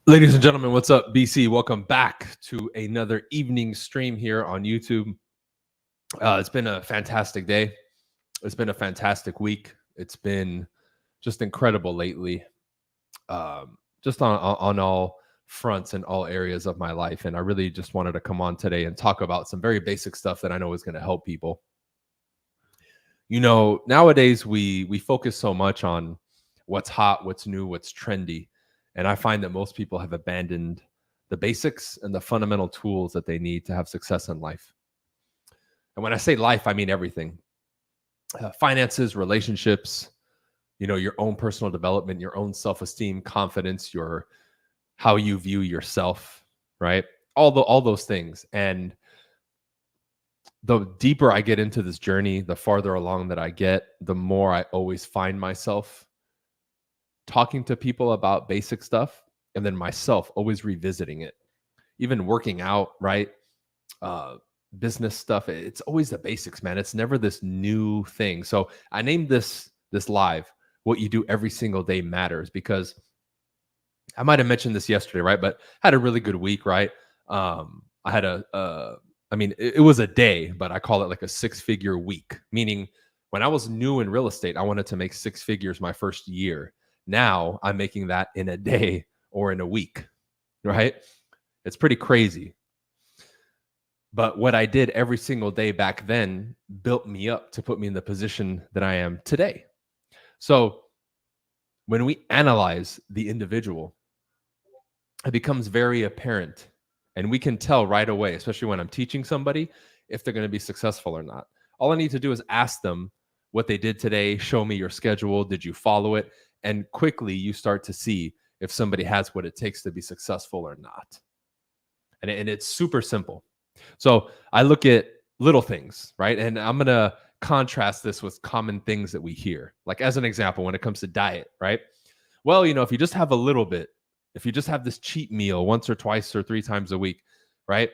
Ladies and gentlemen, what's up? BC, welcome back to another evening stream here on YouTube. It's been a fantastic day. It's been a fantastic week. It's been just incredible lately, just on all fronts and all areas of my life. And I really just wanted to come on today and talk about some very basic stuff that I know is going to help people. You know, nowadays we focus so much on what's hot, what's new, what's trendy. And I find that most people have abandoned the basics and the fundamental tools that they need to have success in life. And when I say life, I mean everything. Finances, relationships, you know, your own personal development, your own self-esteem, confidence, your how you view yourself, right? All those things. And the deeper I get into this journey, the farther along that I get, the more I always find myself talking to people about basic stuff, and then myself always revisiting it. Even working out, right? Business stuff, it's always the basics, man. It's never this new thing. So I named this live, what you do every single day matters, because I might have mentioned this yesterday, right? But I had a really good week, right? I had it was a day, but I call it like a 6-figure week, meaning when I was new in real estate, I wanted to make 6 figures my first year. Now I'm making that in a day or in a week, right? It's pretty crazy. But what I did every single day back then built me up to put me in the position that I am today. So when we analyze the individual, it becomes very apparent. And we can tell right away, especially when I'm teaching somebody, if they're going to be successful or not. All I need to do is ask them what they did today, show me your schedule, did you follow it? And quickly you start to see if somebody has what it takes to be successful or not. And it's super simple. So I look at little things, right? And I'm going to contrast this with common things that we hear. Like as an example, when it comes to diet, right? Well, you know, if you just have a little bit, if you just have this cheat meal once or twice or 3 times a week, right?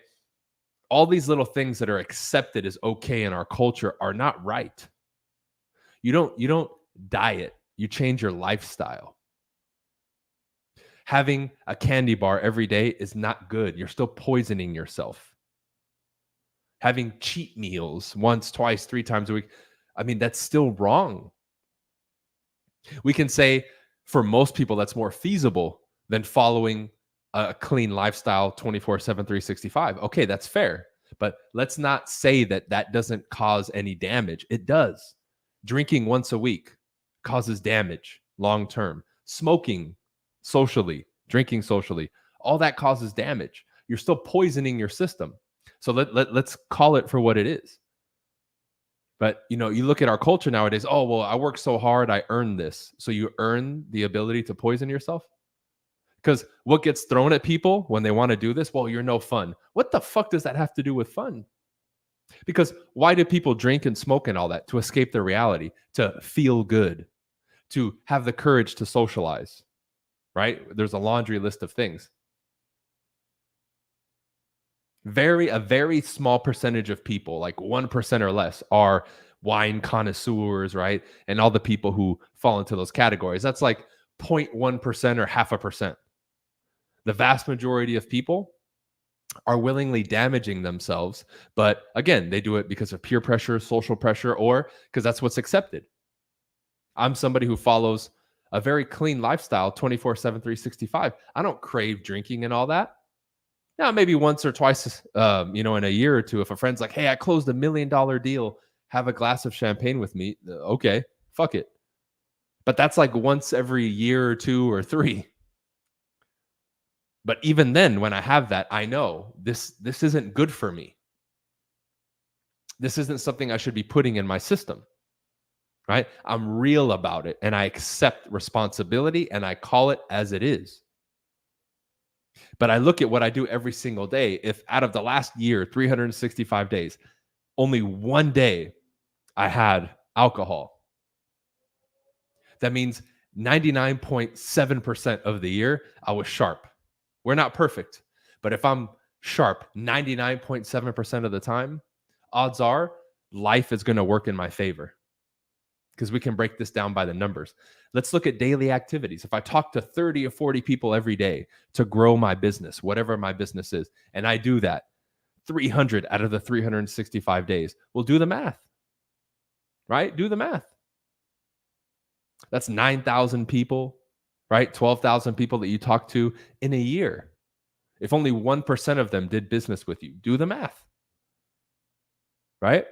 All these little things that are accepted as okay in our culture are not right. You don't diet, you change your lifestyle. Having a candy bar every day is not good. You're still poisoning yourself. Having cheat meals once, twice, 3 times a week, I mean, that's still wrong. We can say for most people that's more feasible than following a clean lifestyle 24/7, 365. Okay, that's fair. But let's not say that that doesn't cause any damage. It does. Drinking once a week causes damage long term. Smoking socially, drinking socially, all that causes damage. You're still poisoning your system. So let's call it for what it is. But, you know, you look at our culture nowadays, oh, well, I work so hard, I earned this. So you earn the ability to poison yourself? Because what gets thrown at people when they want to do this? Well, you're no fun. What the fuck does that have to do with fun? Because why do people drink and smoke and all that? To escape their reality, to feel good, to have the courage to socialize, right? There's a laundry list of things. A very small percentage of people, like 1% or less, are wine connoisseurs, right? And all the people who fall into those categories, that's like 0.1% or 0.5%. The vast majority of people are willingly damaging themselves. But again, they do it because of peer pressure, social pressure, or because that's what's accepted. I'm somebody who follows a very clean lifestyle 24/7, 365. I don't crave drinking and all that. Now, maybe once or twice, in a year or two, if a friend's like, hey, I closed $1 million deal, have a glass of champagne with me. Okay, fuck it. But that's like once every year or 2 or 3. But even then, when I have that, I know this isn't good for me. This isn't something I should be putting in my system, right? I'm real about it, and I accept responsibility, and I call it as it is. But I look at what I do every single day. If out of the last year, 365 days, only one day I had alcohol, that means 99.7% of the year, I was sharp. We're not perfect, but if I'm sharp 99.7% of the time, odds are life is going to work in my favor because we can break this down by the numbers. Let's look at daily activities. If I talk to 30 or 40 people every day to grow my business, whatever my business is, and I do that 300 out of the 365 days, well, do the math, right? Do the math. That's 9,000 people, right? 12,000 people that you talk to in a year. If only 1% of them did business with you, do the math, right?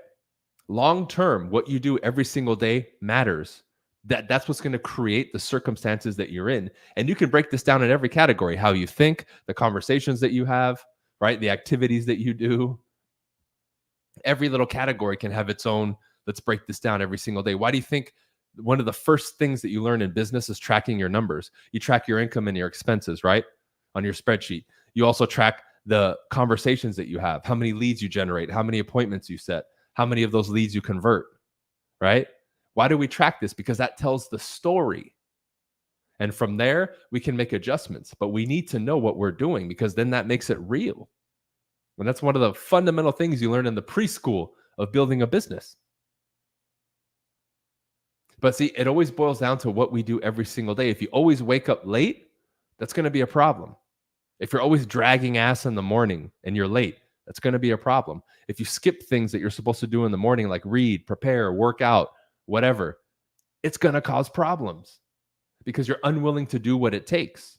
Long term, what you do every single day matters. That's what's going to create the circumstances that you're in. And you can break this down in every category: how you think, the conversations that you have, right? The activities that you do. Every little category can have its own. Let's break this down every single day. Why do you think one of the first things that you learn in business is tracking your numbers? You track your income and your expenses, right? On your spreadsheet. You also track the conversations that you have, how many leads you generate, how many appointments you set, how many of those leads you convert, right? Why do we track this? Because that tells the story. And from there, we can make adjustments. But we need to know what we're doing, because then that makes it real. And that's one of the fundamental things you learn in the preschool of building a business. But see, it always boils down to what we do every single day. If you always wake up late, that's going to be a problem. If you're always dragging ass in the morning and you're late, that's going to be a problem. If you skip things that you're supposed to do in the morning, like read, prepare, work out, whatever, it's going to cause problems because you're unwilling to do what it takes.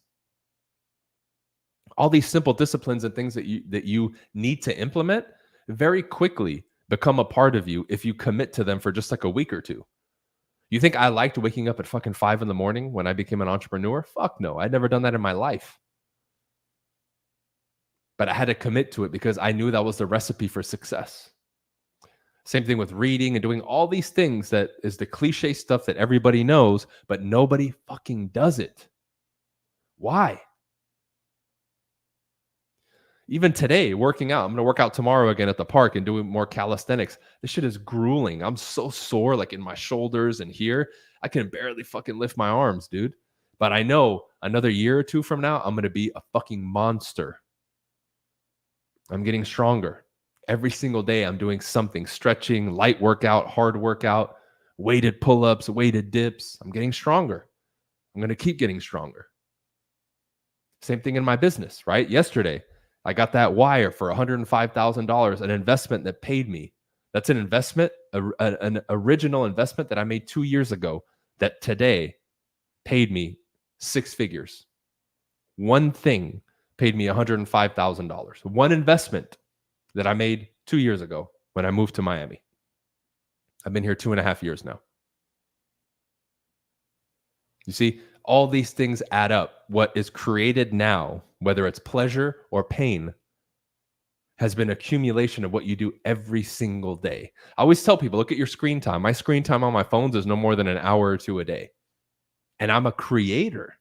All these simple disciplines and things that you need to implement very quickly become a part of you if you commit to them for just like a week or two. You think I liked waking up at fucking 5 in the morning when I became an entrepreneur? Fuck no. I'd never done that in my life. But I had to commit to it because I knew that was the recipe for success. Same thing with reading and doing all these things that is the cliche stuff that everybody knows, but nobody fucking does it. Why? Even today, working out, I'm going to work out tomorrow again at the park and do more calisthenics. This shit is grueling. I'm so sore, like in my shoulders and here. I can barely fucking lift my arms, dude. But I know another year or two from now, I'm going to be a fucking monster. I'm getting stronger. Every single day, I'm doing something: stretching, light workout, hard workout, weighted pull-ups, weighted dips. I'm getting stronger. I'm going to keep getting stronger. Same thing in my business, right? Yesterday, I got that wire for $105,000, an investment that paid me. That's an investment, an original investment that I made 2 years ago that today paid me 6 figures. One thing paid me $105,000. One investment that I made 2 years ago when I moved to Miami. I've been here 2.5 years now. You see, all these things add up. What is created now, whether it's pleasure or pain, has been accumulation of what you do every single day. I always tell people, look at your screen time. My screen time on my phones is no more than an hour or two a day. And I'm a creator.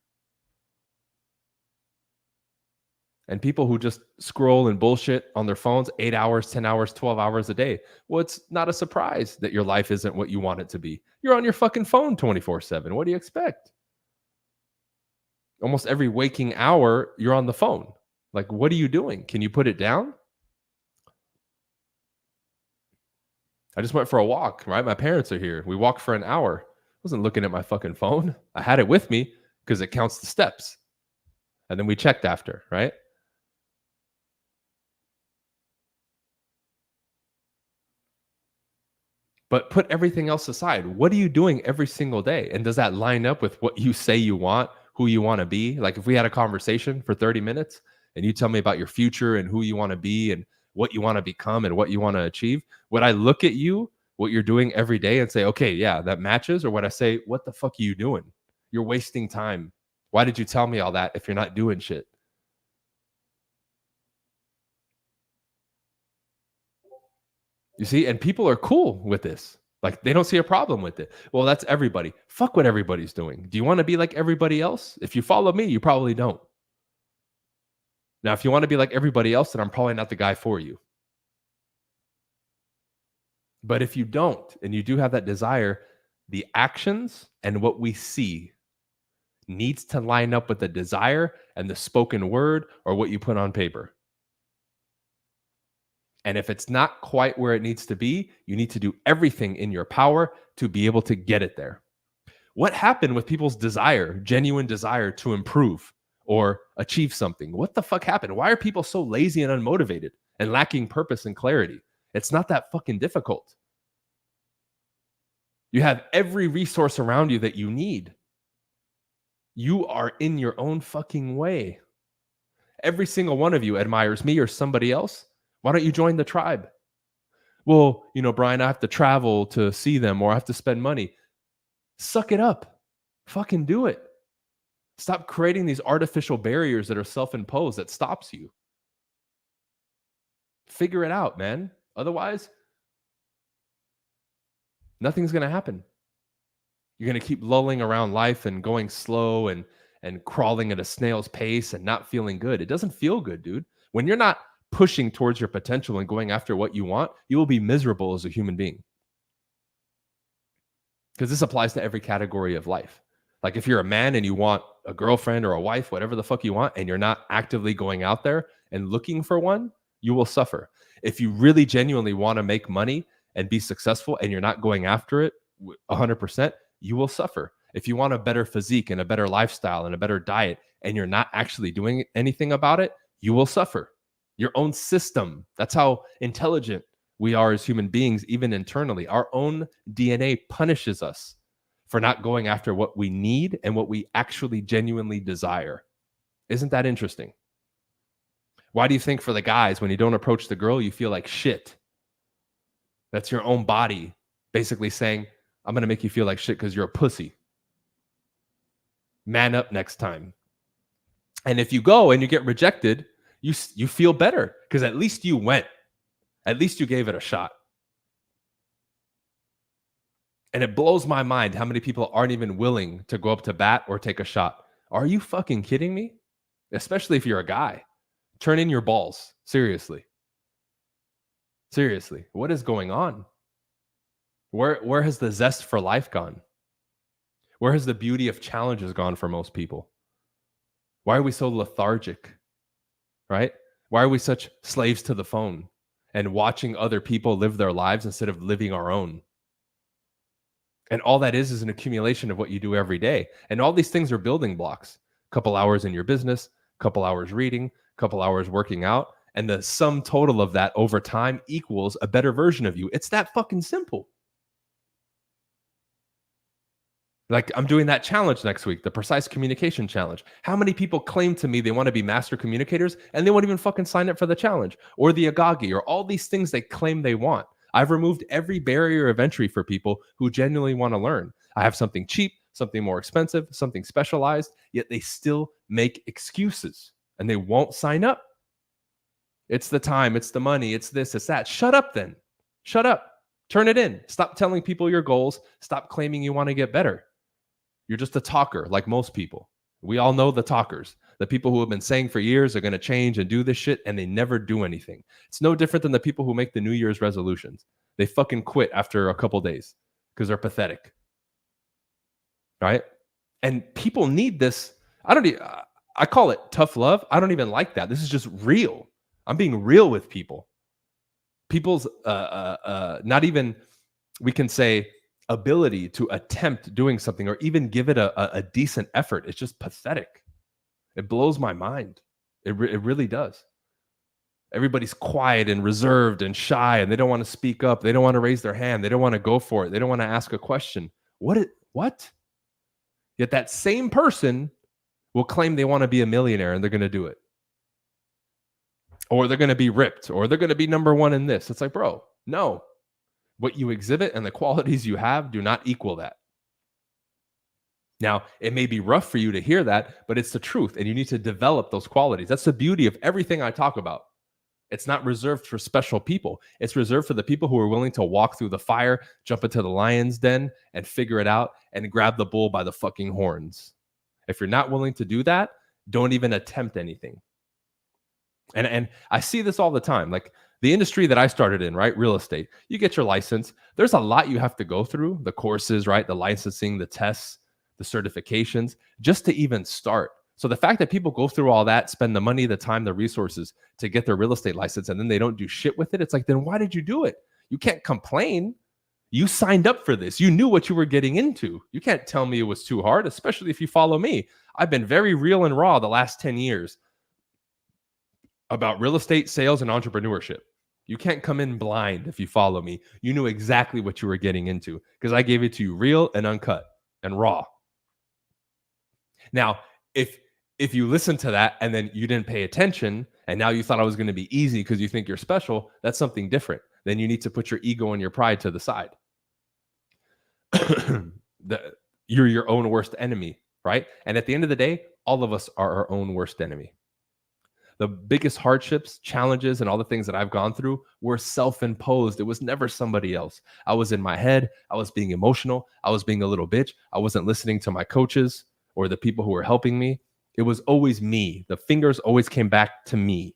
And people who just scroll and bullshit on their phones 8 hours, 10 hours, 12 hours a day. Well, it's not a surprise that your life isn't what you want it to be. You're on your fucking phone 24/7. What do you expect? Almost every waking hour, you're on the phone. Like, what are you doing? Can you put it down? I just went for a walk, right? My parents are here. We walked for an hour. I wasn't looking at my fucking phone. I had it with me because it counts the steps. And then we checked after, right? But put everything else aside. What are you doing every single day? And does that line up with what you say you want, who you want to be? Like if we had a conversation for 30 minutes and you tell me about your future and who you want to be and what you want to become and what you want to achieve, would I look at you, what you're doing every day and say, okay, yeah, that matches? Or would I say, what the fuck are you doing? You're wasting time. Why did you tell me all that if you're not doing shit? You see, and people are cool with this. Like they don't see a problem with it. Well, that's everybody. Fuck what everybody's doing. Do you want to be like everybody else? If you follow me, you probably don't. Now, if you want to be like everybody else, then I'm probably not the guy for you. But if you don't, and you do have that desire, the actions and what we see needs to line up with the desire and the spoken word or what you put on paper. And if it's not quite where it needs to be, you need to do everything in your power to be able to get it there. What happened with people's desire, genuine desire to improve or achieve something? What the fuck happened? Why are people so lazy and unmotivated and lacking purpose and clarity? It's not that fucking difficult. You have every resource around you that you need. You are in your own fucking way. Every single one of you admires me or somebody else. Why don't you join the tribe? Well, Brian, I have to travel to see them or I have to spend money. Suck it up. Fucking do it. Stop creating these artificial barriers that are self-imposed that stops you. Figure it out, man. Otherwise, nothing's going to happen. You're going to keep lulling around life and going slow and crawling at a snail's pace and not feeling good. It doesn't feel good, dude. When you're not pushing towards your potential and going after what you want, you will be miserable as a human being. Because this applies to every category of life. Like if you're a man and you want a girlfriend or a wife, whatever the fuck you want, and you're not actively going out there and looking for one, you will suffer. If you really genuinely want to make money and be successful and you're not going after it 100%, you will suffer. If you want a better physique and a better lifestyle and a better diet and you're not actually doing anything about it, you will suffer. Your own system. That's how intelligent we are as human beings, even internally. Our own DNA punishes us for not going after what we need and what we actually genuinely desire. Isn't that interesting? Why do you think for the guys, when you don't approach the girl, you feel like shit? That's your own body basically saying, I'm going to make you feel like shit because you're a pussy. Man up next time. And if you go and you get rejected, you feel better because at least you went. At least you gave it a shot. And it blows my mind how many people aren't even willing to go up to bat or take a shot. Are you fucking kidding me? Especially if you're a guy. Turn in your balls. Seriously. Seriously. What is going on? Where has the zest for life gone? Where has the beauty of challenges gone for most people? Why are we so lethargic? Right? Why are we such slaves to the phone and watching other people live their lives instead of living our own? And all that is an accumulation of what you do every day. And all these things are building blocks. A couple hours in your business, a couple hours reading, a couple hours working out. And the sum total of that over time equals a better version of you. It's that fucking simple. Like I'm doing that challenge next week, the Precise Communication Challenge. How many people claim to me they want to be master communicators and they won't even fucking sign up for the challenge or the Agagi or all these things they claim they want? I've removed every barrier of entry for people who genuinely want to learn. I have something cheap, something more expensive, something specialized, yet they still make excuses and they won't sign up. It's the time, it's the money, it's this, it's that. Shut up then. Shut up. Turn it in. Stop telling people your goals. Stop claiming you want to get better. You're just a talker like most people. We all know the talkers. The people who have been saying for years are going to change and do this shit and they never do anything. It's no different than the people who make the New Year's resolutions. They fucking quit after a couple days because they're pathetic. Right? And people need this. I call it tough love. I don't even like that. This is just real. I'm being real with people. People's not even, we can say, ability to attempt doing something or even give it a decent effort. It's just pathetic. It blows my mind. It really does. Everybody's quiet and reserved and shy and they don't want to speak up. They don't want to raise their hand. They don't want to go for it. They don't want to ask a question. What? Yet that same person will claim they want to be a millionaire and they're going to do it. Or they're going to be ripped or they're going to be number one in this. It's like, bro, no. What you exhibit and the qualities you have do not equal that. Now, it may be rough for you to hear that, but it's the truth, and you need to develop those qualities. That's the beauty of everything I talk about. It's not reserved for special people. It's reserved for the people who are willing to walk through the fire, jump into the lion's den, and figure it out, and grab the bull by the fucking horns. If you're not willing to do that, don't even attempt anything. And I see this all the time. Like, the industry that I started in, right? Real estate. You get your license. There's a lot you have to go through. The courses, right? The licensing, the tests, the certifications, just to even start. So the fact that people go through all that, spend the money, the time, the resources to get their real estate license, and then they don't do shit with it, it's like, then why did you do it? You can't complain. You signed up for this. You knew what you were getting into. You can't tell me it was too hard, especially if you follow me. I've been very real and raw the last 10 years about real estate, sales, and entrepreneurship. You can't come in blind if you follow me. You knew exactly what you were getting into because I gave it to you real and uncut and raw. Now, if you listen to that and then you didn't pay attention and now you thought I was going to be easy because you think you're special, that's something different. Then you need to put your ego and your pride to the side. You're your own worst enemy, right? And at the end of the day, all of us are our own worst enemy. The biggest hardships, challenges, and all the things that I've gone through were self-imposed. It was never somebody else. I was in my head. I was being emotional. I was being a little bitch. I wasn't listening to my coaches or the people who were helping me. It was always me. The fingers always came back to me.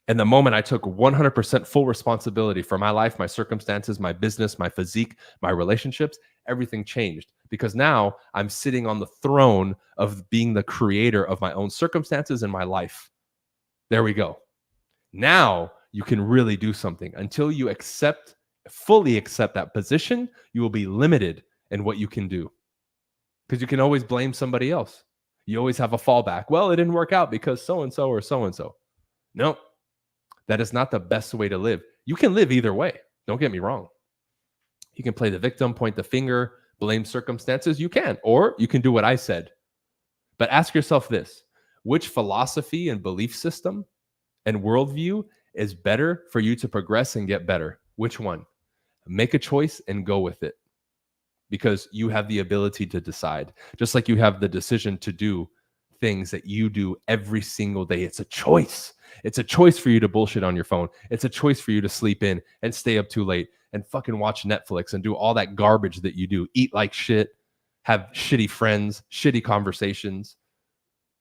And the moment I took 100% full responsibility for my life, my circumstances, my business, my physique, my relationships, everything changed because now I'm sitting on the throne of being the creator of my own circumstances and my life. There we go. Now you can really do something. Until you fully accept that position, you will be limited in what you can do because you can always blame somebody else. You always have a fallback. Well, it didn't work out because so-and-so or so-and-so. No, that is not the best way to live. You can live either way. Don't get me wrong. You can play the victim, point the finger, blame circumstances. You can, or you can do what I said. But ask yourself this: which philosophy and belief system and worldview is better for you to progress and get better? Which one? Make a choice and go with it. Because you have the ability to decide, just like you have the decision to do things that you do every single day. It's a choice. It's a choice for you to bullshit on your phone. It's a choice for you to sleep in and stay up too late and fucking watch Netflix and do all that garbage that you do. Eat like shit, have shitty friends, shitty conversations,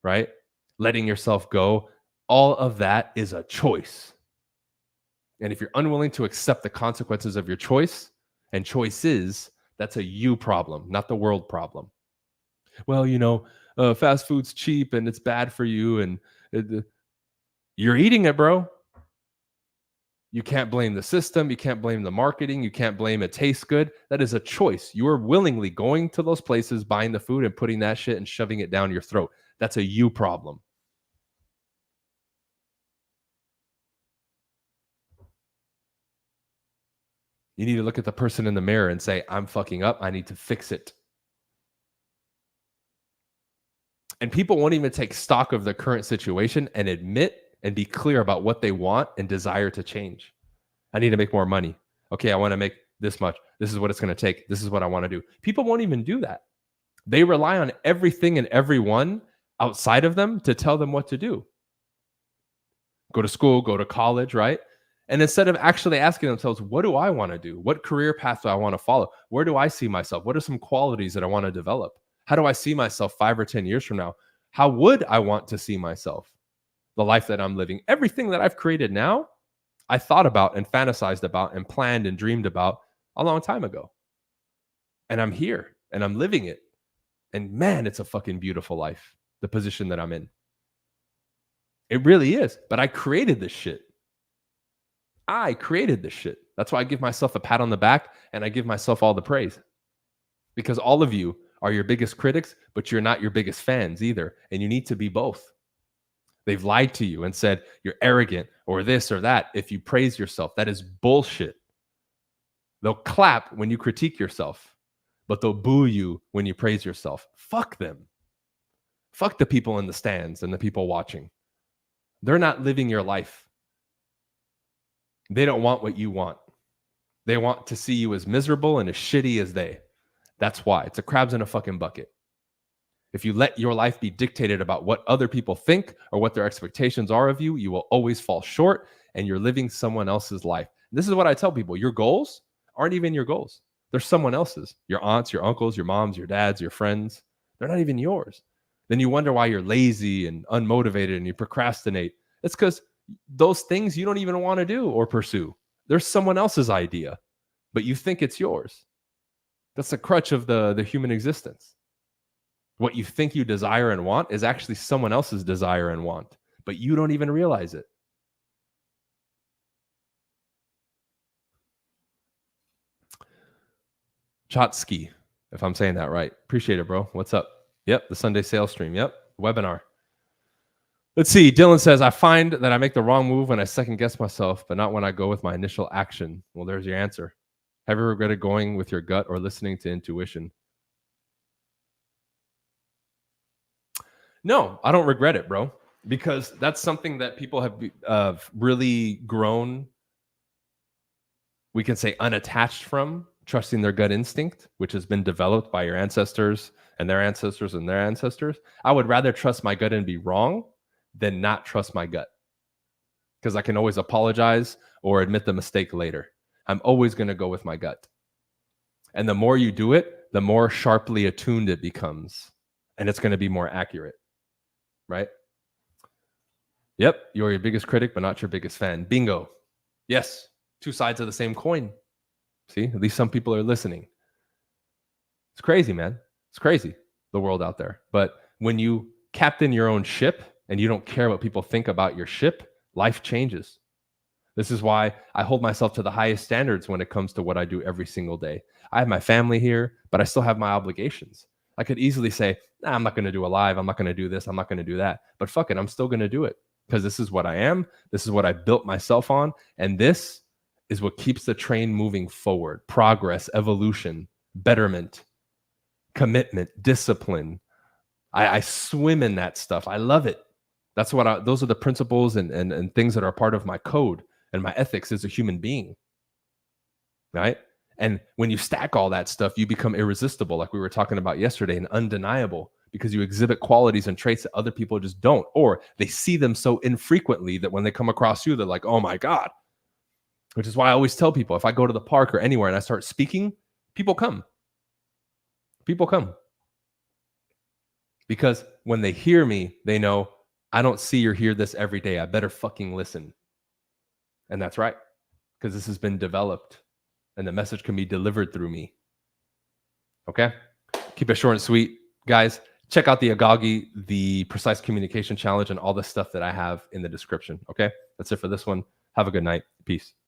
right? Letting yourself go. All of that is a choice. And if you're unwilling to accept the consequences of your choice and choices, that's a you problem, not the world problem. Well, fast food's cheap and it's bad for you and you're eating it, bro. You can't blame the system. You can't blame the marketing. You can't blame it tastes good. That is a choice. You are willingly going to those places, buying the food and putting that shit and shoving it down your throat. That's a you problem. You need to look at the person in the mirror and say, I'm fucking up. I need to fix it. And people won't even take stock of the current situation and admit and be clear about what they want and desire to change. I need to make more money. Okay, I want to make this much. This is what it's going to take. This is what I want to do. People won't even do that. They rely on everything and everyone outside of them to tell them what to do. Go to school, go to college, right? And instead of actually asking themselves, what do I want to do? What career path do I want to follow? Where do I see myself? What are some qualities that I want to develop? How do I see myself 5 or 10 years from now? How would I want to see myself? The life that I'm living. Everything that I've created now, I thought about and fantasized about and planned and dreamed about a long time ago. And I'm here and I'm living it. And man, it's a fucking beautiful life, the position that I'm in. It really is. But I created this shit. I created this shit. That's why I give myself a pat on the back and I give myself all the praise. Because all of you are your biggest critics, but you're not your biggest fans either. And you need to be both. They've lied to you and said you're arrogant or this or that. If you praise yourself, that is bullshit. They'll clap when you critique yourself, but they'll boo you when you praise yourself. Fuck them. Fuck the people in the stands and the people watching. They're not living your life. They don't want what you want. They want to see you as miserable and as shitty as they. That's why. It's a crabs in a fucking bucket. If you let your life be dictated about what other people think or what their expectations are of you, you will always fall short and you're living someone else's life. This is what I tell people. Your goals aren't even your goals. They're someone else's. Your aunts, your uncles, your moms, your dads, your friends. They're not even yours. Then you wonder why you're lazy and unmotivated and you procrastinate. It's because those things you don't even want to do or pursue. They're someone else's idea, but you think it's yours. That's the crutch of the human existence. What you think you desire and want is actually someone else's desire and want, but you don't even realize it. Chotsky, if I'm saying that right. Appreciate it, bro. What's up? Yep, the Sunday sales stream. Yep, webinar. Let's see. Dylan says, I find that I make the wrong move when I second guess myself, but not when I go with my initial action. Well, there's your answer. Have you regretted going with your gut or listening to intuition? No, I don't regret it, bro, because that's something that people have really grown, we can say, unattached from, trusting their gut instinct, which has been developed by your ancestors and their ancestors and their ancestors. I would rather trust my gut and be wrong than not trust my gut, because I can always apologize or admit the mistake later. I'm always going to go with my gut. And the more you do it, the more sharply attuned it becomes, and it's going to be more accurate. Right? Yep, you're your biggest critic, but not your biggest fan. Bingo. Yes, two sides of the same coin. See, at least some people are listening. It's crazy, man. It's crazy, the world out there. But when you captain your own ship and you don't care what people think about your ship, life changes. This is why I hold myself to the highest standards when it comes to what I do every single day. I have my family here, but I still have my obligations. I could easily say, nah, I'm not going to do a live. I'm not going to do this. I'm not going to do that. But fuck it, I'm still going to do it because this is what I am. This is what I built myself on. And this is what keeps the train moving forward. Progress, evolution, betterment, commitment, discipline. I swim in that stuff. I love it. That's what those are the principles and things that are part of my code and my ethics as a human being. Right? And when you stack all that stuff, you become irresistible, like we were talking about yesterday, and undeniable, because you exhibit qualities and traits that other people just don't, or they see them so infrequently that when they come across you, they're like, oh my God. Which is why I always tell people, if I go to the park or anywhere and I start speaking, people come. People come. Because when they hear me, they know, I don't see or hear this every day. I better fucking listen. And that's right, because this has been developed. And the message can be delivered through me. Okay? Keep it short and sweet. Guys, check out the Agagi, the Precise Communication Challenge, and all the stuff that I have in the description. Okay? That's it for this one. Have a good night. Peace.